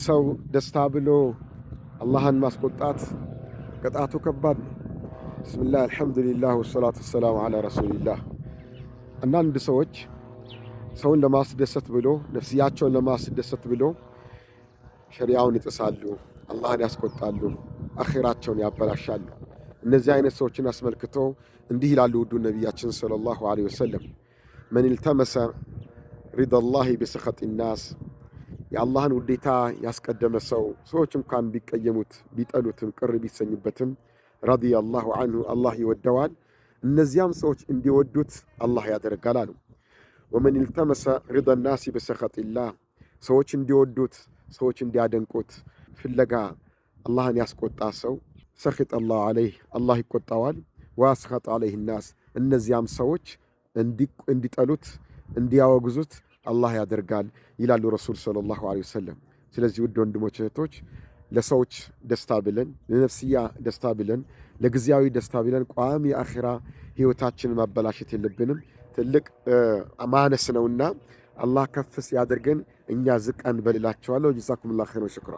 ሰው ደስታ ብሎ አላህን ማስቆጣት ቅጣቱ ከባድ ነው። ብስሚላህ አልሐምዱሊላህ ወሰላቱ ወሰላሙ ዐላ ረሱሊላህ። አንዳንድ ሰዎች ሰውን ለማስደሰት ብሎ ነፍስያቸውን ለማስደሰት ብሎ ሸሪዓውን ይጥሳሉ፣ አላህን ያስቆጣሉ፣ አኺራቸውን ያበላሻሉ። እነዚህ አይነት ሰዎችን አስመልክቶ እንዲህ ይላሉ ውዱ ነቢያችን ሰለላሁ ዐለይሂ ወሰለም፣ መን ኢልተመሰ ሪደላሂ ቢሰኸጢ ናስ፣ የአላህን ውዴታ ያስቀደመ ሰው ሰዎች እንኳን ቢቀየሙት ቢጠሉትም ቅር ቢሰኙበትም ረዲየላሁ ዐንሁ አላህ ይወደዋል፣ እነዚያም ሰዎች እንዲወዱት አላህ ያደርጋል አሉ። ወመን ኢልተመሰ ሪደ ናሲ ቢሰኸጢላህ፣ ሰዎች እንዲወዱት ሰዎች እንዲያደንቁት ፍለጋ አላህን ያስቆጣ ሰው ሰኺጠ አላሁ ዐለይህ፣ አላህ ይቆጣዋል። ወአስኸጠ ዐለይህ ናስ፣ እነዚያም ሰዎች እንዲጠሉት እንዲያወግዙት አላህ ያደርጋል ይላሉ ረሱል ሰለላሁ ዐለይሂ ወሰለም። ስለዚህ ውድ ወንድሞች እህቶች፣ ለሰዎች ደስታ ብለን ለነፍስያ ደስታ ብለን ለጊዜያዊ ደስታ ብለን ቋሚ የአኺራ ህይወታችንን ማበላሸት የለብንም። ትልቅ ማነስ ነውና አላህ ከፍ ሲያደርገን እኛ ዝቅ አንበልላቸዋለሁ። ጀዛኩሙላሁ ኸይረን ወሽክራ።